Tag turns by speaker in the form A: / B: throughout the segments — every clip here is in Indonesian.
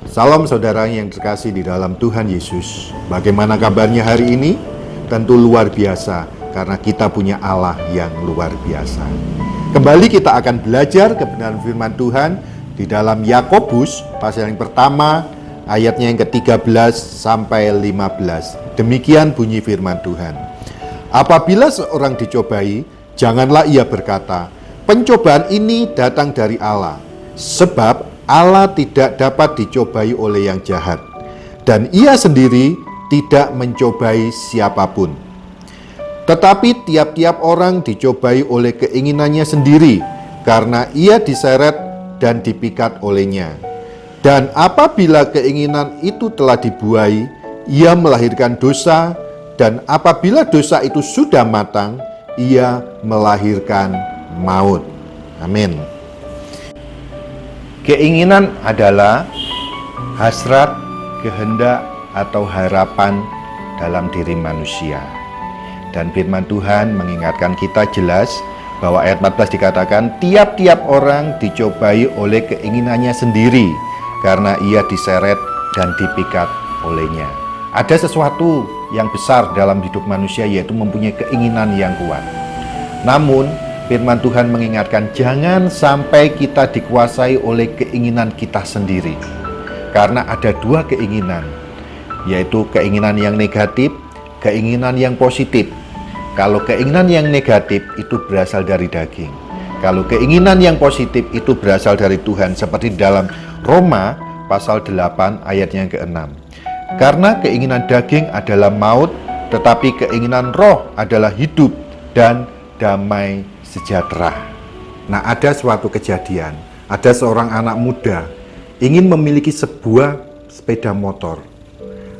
A: Salam saudara yang terkasih di dalam Tuhan Yesus. Bagaimana kabarnya hari ini? Tentu luar biasa, karena kita punya Allah yang luar biasa. Kembali kita akan belajar kebenaran firman Tuhan di dalam Yakobus, pasal yang pertama, ayatnya yang ke-13 sampai 15. Demikian bunyi firman Tuhan. Apabila seorang dicobai, janganlah ia berkata, pencobaan ini datang dari Allah, sebab Allah tidak dapat dicobai oleh yang jahat, dan ia sendiri tidak mencobai siapapun. Tetapi tiap-tiap orang dicobai oleh keinginannya sendiri, karena ia diseret dan dipikat olehnya. Dan apabila keinginan itu telah dibuai, ia melahirkan dosa, dan apabila dosa itu sudah matang, ia melahirkan maut. Amin. Keinginan adalah hasrat, kehendak, atau harapan dalam diri manusia. Dan firman Tuhan mengingatkan kita jelas bahwa ayat 14 dikatakan tiap-tiap orang dicobai oleh keinginannya sendiri karena ia diseret dan dipikat olehnya. Ada sesuatu yang besar dalam hidup manusia, yaitu mempunyai keinginan yang kuat. Namun firman Tuhan mengingatkan jangan sampai kita dikuasai oleh keinginan kita sendiri. Karena ada dua keinginan, yaitu keinginan yang negatif, keinginan yang positif. Kalau keinginan yang negatif itu berasal dari daging. Kalau keinginan yang positif itu berasal dari Tuhan, seperti dalam Roma pasal 8 ayat yang ke-6. Karena keinginan daging adalah maut, tetapi keinginan roh adalah hidup dan damai sejahtera. Nah, ada suatu kejadian, ada seorang anak muda ingin memiliki sebuah sepeda motor.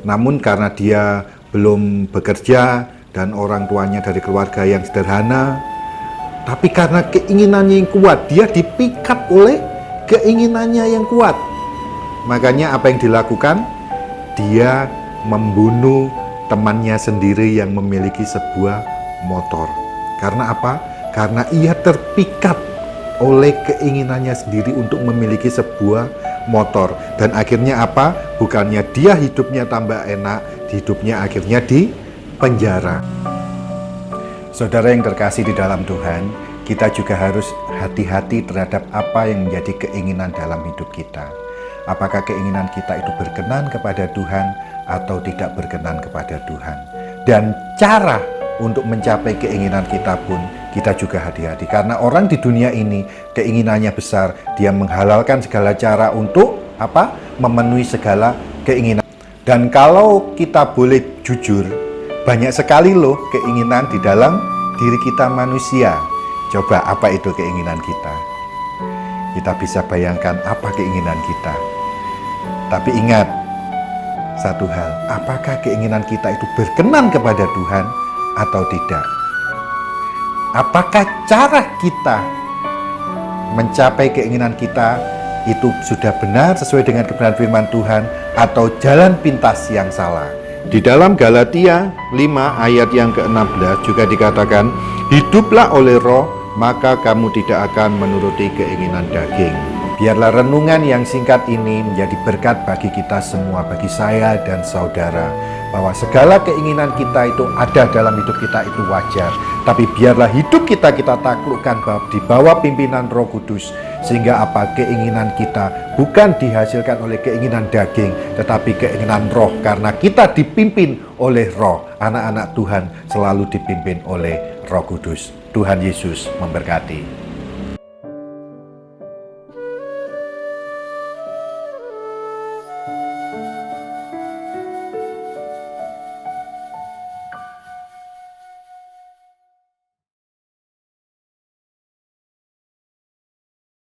A: Namun karena dia belum bekerja dan orang tuanya dari keluarga yang sederhana, tapi karena keinginannya yang kuat, dia dipikat oleh keinginannya yang kuat. Makanya apa yang dilakukan? Dia membunuh temannya sendiri yang memiliki sebuah motor. Karena apa? Karena ia terpikat oleh keinginannya sendiri untuk memiliki sebuah motor. Dan akhirnya apa? Bukannya dia hidupnya tambah enak, hidupnya akhirnya di penjara. Saudara yang terkasih di dalam Tuhan, kita juga harus hati-hati terhadap apa yang menjadi keinginan dalam hidup kita. Apakah keinginan kita itu berkenan kepada Tuhan atau tidak berkenan kepada Tuhan. Dan cara untuk mencapai keinginan kita pun kita juga hati-hati. Karena orang di dunia ini keinginannya besar, dia menghalalkan segala cara untuk apa? Memenuhi segala keinginan. Dan kalau kita boleh jujur, banyak sekali loh keinginan di dalam diri kita manusia. Coba apa itu keinginan kita? Kita bisa bayangkan apa keinginan kita. Tapi ingat satu hal, apakah keinginan kita itu berkenan kepada Tuhan atau tidak? Apakah cara kita mencapai keinginan kita itu sudah benar sesuai dengan kebenaran firman Tuhan atau jalan pintas yang salah? Di dalam Galatia 5 ayat yang ke-16 juga dikatakan, hiduplah oleh roh, maka kamu tidak akan menuruti keinginan daging. Biarlah renungan yang singkat ini menjadi berkat bagi kita semua, bagi saya dan saudara, bahwa segala keinginan kita itu ada dalam hidup kita itu wajar. Tapi biarlah hidup kita taklukkan di bawah pimpinan Roh Kudus, sehingga apa keinginan kita bukan dihasilkan oleh keinginan daging, tetapi keinginan roh, karena kita dipimpin oleh roh. Anak-anak Tuhan selalu dipimpin oleh Roh Kudus. Tuhan Yesus memberkati.